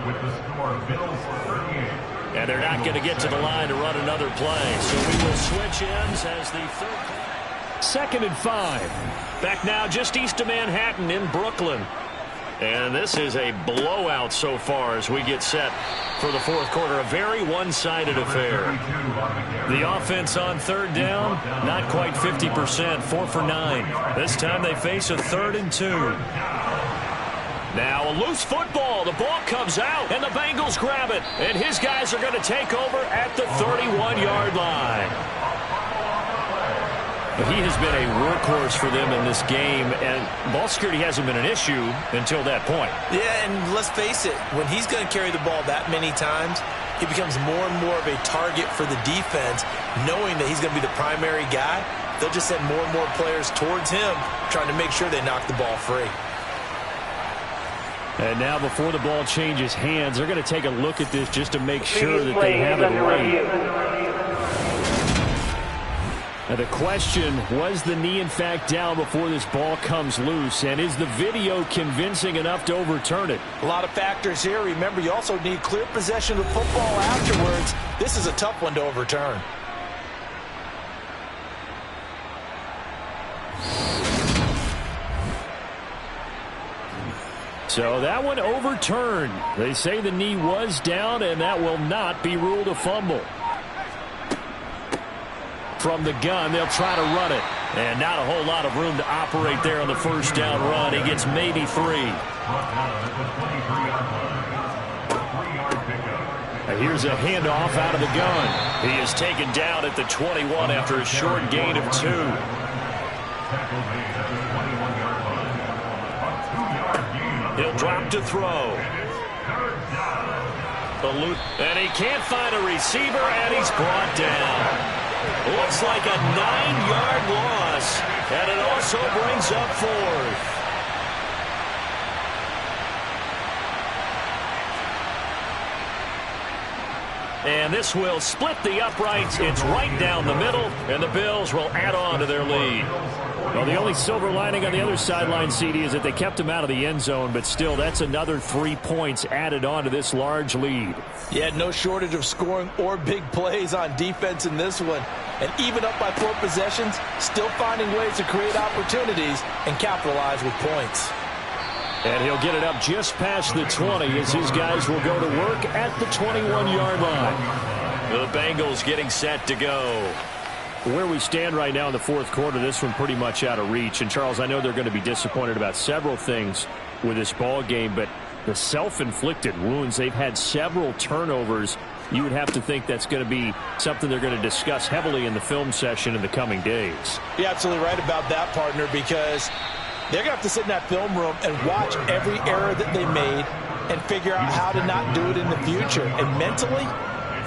with the score Bills 38. And they're not going to get to the line to run another play. So we will switch ends as the 3rd. 2nd and 5. Back now just east of Manhattan in Brooklyn. And this is a blowout so far as we get set for the 4th quarter. A very one-sided affair. The offense on 3rd down, not quite 50%, 4 for 9. This time they face a 3rd and 2. Now a loose football. The ball comes out, and the Bengals grab it. And his guys are going to take over at the 31-yard line. But he has been a workhorse for them in this game, and ball security hasn't been an issue until that point. Yeah, and let's face it, when he's going to carry the ball that many times, he becomes more and more of a target for the defense, knowing that he's going to be the primary guy. They'll just send more and more players towards him, trying to make sure they knock the ball free. And now before the ball changes hands, they're going to take a look at this just to make sure that they have it right. Now the question, was the knee in fact down before this ball comes loose? And is the video convincing enough to overturn it? A lot of factors here. Remember, you also need clear possession of the football afterwards. This is a tough one to overturn. So that one overturned. They say the knee was down, and that will not be ruled a fumble. From the gun, they'll try to run it. And not a whole lot of room to operate there on the 1st down run. He gets maybe 3. And here's a handoff out of the gun. He is taken down at the 21 after a short gain of 2. He'll drop to throw. And he can't find a receiver, and he's brought down. Looks like a 9-yard loss, and it also brings up 4th. And this will split the uprights. It's right down the middle, and the Bills will add on to their lead. Well, the only silver lining on the other sideline, CD, is that they kept him out of the end zone, but still, that's another 3 points added on to this large lead. Yeah, no shortage of scoring or big plays on defense in this one. And even up by 4 possessions, still finding ways to create opportunities and capitalize with points. And he'll get it up just past the 20 as his guys will go to work at the 21-yard line. The Bengals getting set to go. Where we stand right now in the 4th quarter, this one pretty much out of reach. And, Charles, I know they're going to be disappointed about several things with this ball game, but the self-inflicted wounds, they've had several turnovers. You would have to think that's going to be something they're going to discuss heavily in the film session in the coming days. You're absolutely right about that, partner, because they're going to have to sit in that film room and watch every error that they made and figure out how to not do it in the future. And mentally,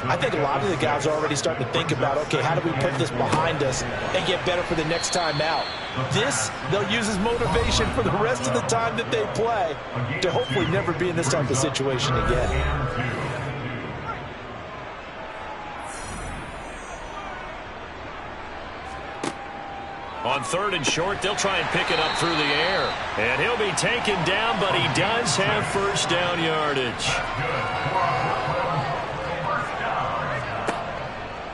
I think a lot of the guys are already starting to think about, okay, how do we put this behind us and get better for the next time out? This, they'll use as motivation for the rest of the time that they play to hopefully never be in this type of situation again. On 3rd and short, they'll try and pick it up through the air. And he'll be taken down, but he does have 1st down yardage.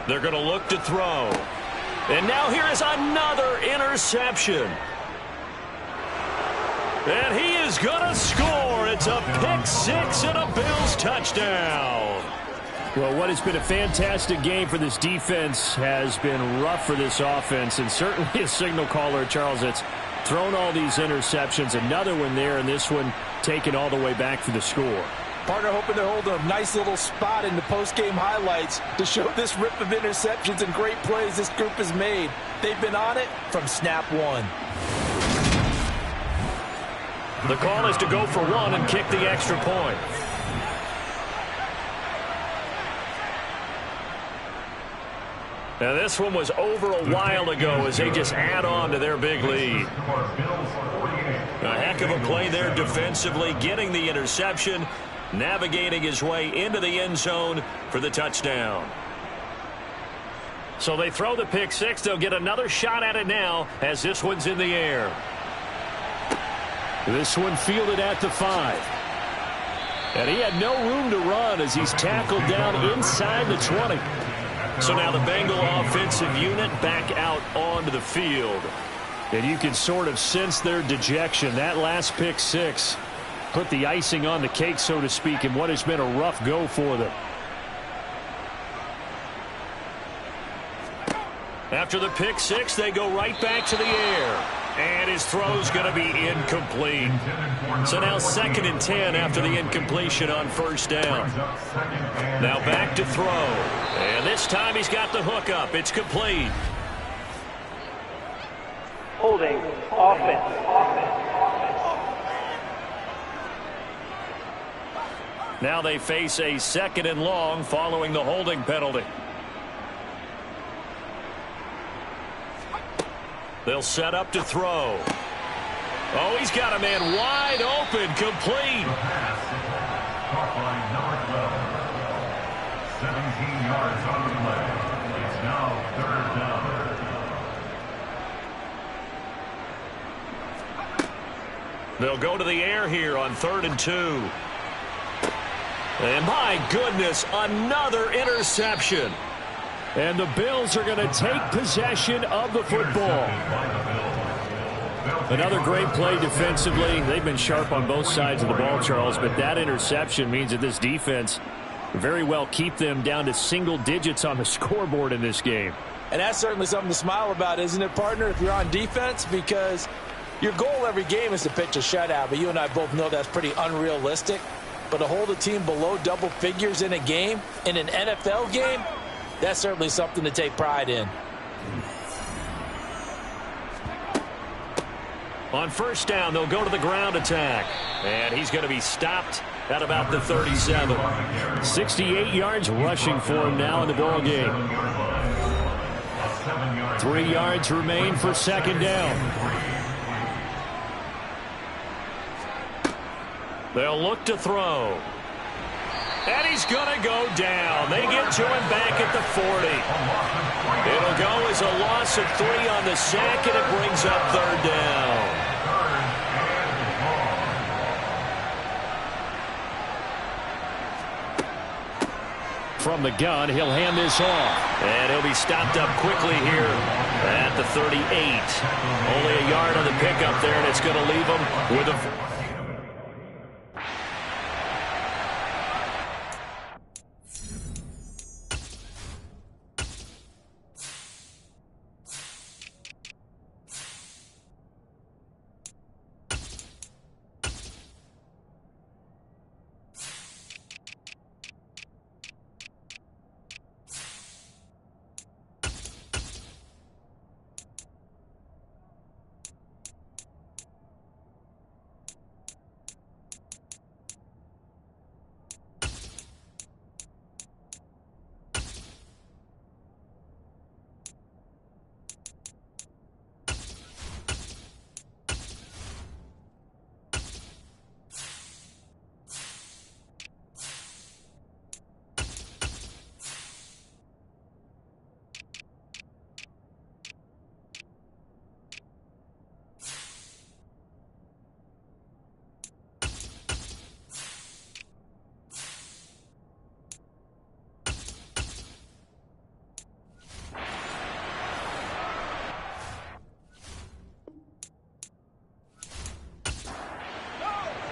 They're going to look to throw. And now here is another interception. And he is going to score. It's a pick six and a Bills touchdown. Well, what has been a fantastic game for this defense has been rough for this offense, and certainly a signal caller, Charles, that's thrown all these interceptions. Another one there, and this one taken all the way back for the score. Partner hoping to hold a nice little spot in the post-game highlights to show this rip of interceptions and great plays this group has made. They've been on it from snap one. The call is to go for one and kick the extra point. Now this one was over a while ago as they just add on to their big lead. A heck of a play there defensively, getting the interception, navigating his way into the end zone for the touchdown. So they throw the pick six. They'll get another shot at it now as this one's in the air. This one fielded at the 5. And he had no room to run as he's tackled down inside the 20. So now the Bengal offensive unit back out onto the field. And you can sort of sense their dejection. That last pick six put the icing on the cake, so to speak, in what has been a rough go for them. After the pick six, they go right back to the air. And his throw's going to be incomplete. So now 2nd and 10 after the incompletion on first down. Now back to throw. And this time he's got the hook up. It's complete. Holding offense. Now they face a 2nd and long following the holding penalty. They'll set up to throw. Oh, he's got a man wide open, complete. Caught by number 12. 17 yards on the play. It's now 3rd down. They'll go to the air here on 3rd and 2. And my goodness, another interception. And the Bills are going to take possession of the football. Another great play defensively. They've been sharp on both sides of the ball, Charles, but that interception means that this defense very well keep them down to single digits on the scoreboard in this game. And that's certainly something to smile about, isn't it, partner, if you're on defense? Because your goal every game is to pitch a shutout, but you and I both know that's pretty unrealistic. But to hold a team below double figures in a game, in an NFL game, that's certainly something to take pride in. On first down, they'll go to the ground attack. And he's going to be stopped at about the 37. 68 yards rushing for him now in the ball game. 3 yards remain for 2nd down. They'll look to throw. And he's going to go down. They get to him back at the 40. It'll go as a loss of 3 on the sack, and it brings up 3rd down. From the gun, he'll hand this off. And he'll be stopped up quickly here at the 38. Only a yard on the pickup there, and it's going to leave him with a...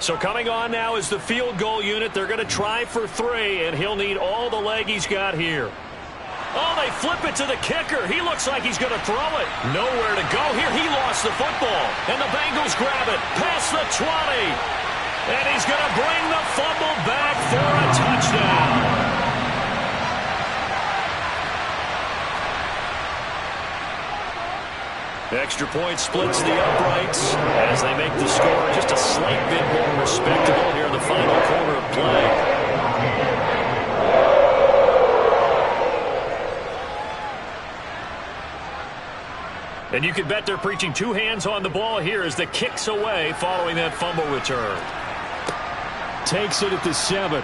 So coming on now is the field goal unit. They're going to try for 3, and he'll need all the leg he's got here. Oh, they flip it to the kicker. He looks like he's going to throw it. Nowhere to go here. He lost the football, and the Bengals grab it past the 20. And he's going to bring the fumble back for a touchdown. Extra point splits the uprights as they make the score just a slight bit more respectable here in the final quarter of play. And you can bet they're preaching 2 hands on the ball here as the kick's away following that fumble return. Takes it at the 7.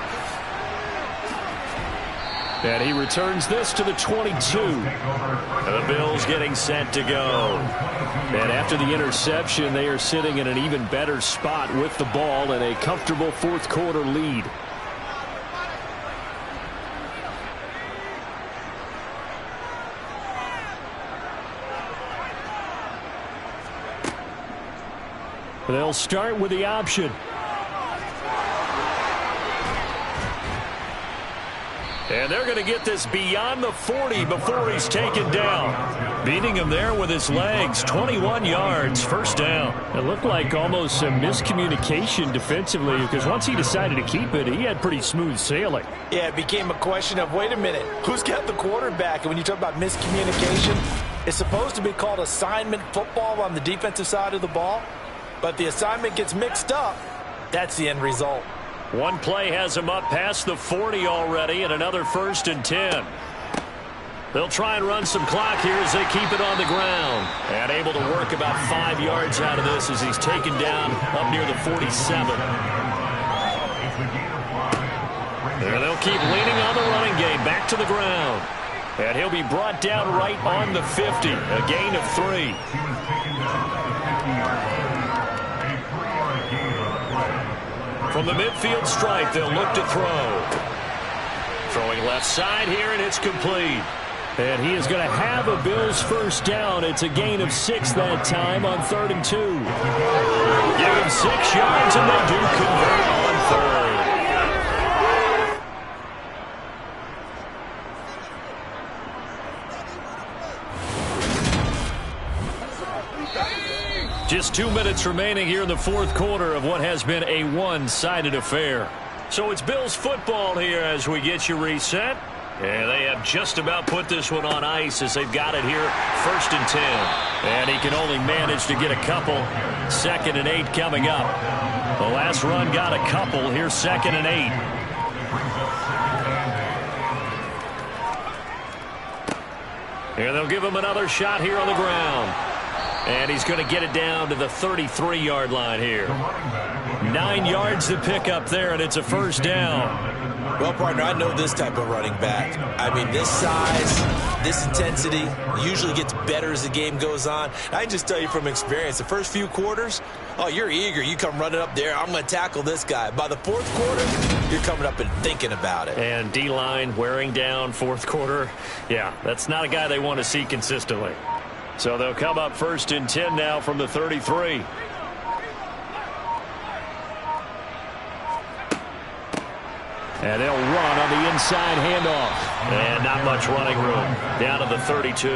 And he returns this to the 22. The Bills getting set to go. And after the interception, they are sitting in an even better spot with the ball and a comfortable fourth quarter lead. They'll start with the option. And they're going to get this beyond the 40 before he's taken down. Beating him there with his legs. 21 yards, first down. It looked like almost some miscommunication defensively because once he decided to keep it, he had pretty smooth sailing. Yeah, it became a question of, wait a minute, who's got the quarterback? And when you talk about miscommunication, it's supposed to be called assignment football on the defensive side of the ball. But the assignment gets mixed up. That's the end result. One play has him up past the 40 already, and another 1st and 10. They'll try and run some clock here as they keep it on the ground. And able to work about 5 yards out of this as he's taken down up near the 47. There they'll keep leaning on the running game back to the ground. And he'll be brought down right on the 50. A gain of 3. From the midfield stripe, they'll look to throw. Throwing left side here, and it's complete. And he is going to have a Bills first down. It's a gain of 6 that time on 3rd and 2. Give him 6 yards, and they do convert on 3rd. Just 2 minutes remaining here in the fourth quarter of what has been a one-sided affair. So it's Bills football here as we get you reset. And they have just about put this one on ice as they've got it here, 1st and 10. And he can only manage to get a couple. 2nd and 8 coming up. The last run got a couple. Here's 2nd and 8. And they'll give him another shot here on the ground. And he's going to get it down to the 33-yard line here. 9 yards to pick up there, and it's a first down. Well, partner, I know this type of running back. I mean, this size, this intensity usually gets better as the game goes on. I can just tell you from experience, the first few quarters, oh, you're eager. You come running up there, I'm going to tackle this guy. By the fourth quarter, you're coming up and thinking about it. And D-line wearing down fourth quarter. Yeah, that's not a guy they want to see consistently. So they'll come up 1st and 10 now from the 33. And they'll run on the inside handoff. And not much running room. Down to the 32.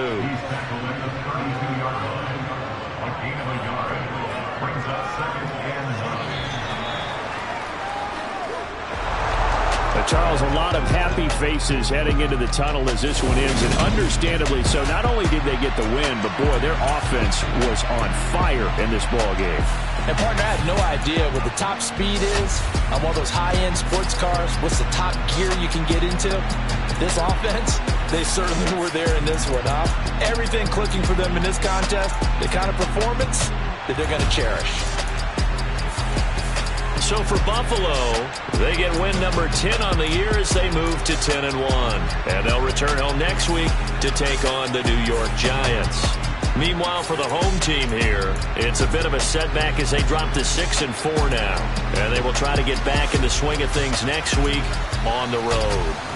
Charles, a lot of happy faces heading into the tunnel as this one ends, and understandably so. Not only did they get the win, but boy, their offense was on fire in this ball game. And partner, I had no idea what the top speed is on one of those high-end sports cars. What's the top gear you can get into? This offense, they certainly were there in this one, huh? Everything clicking for them in this contest, the kind of performance that they're going to cherish. So for Buffalo, they get win number 10 on the year as they move to 10-1. And they'll return home next week to take on the New York Giants. Meanwhile, for the home team here, it's a bit of a setback as they drop to 6-4 now. And they will try to get back in the swing of things next week on the road.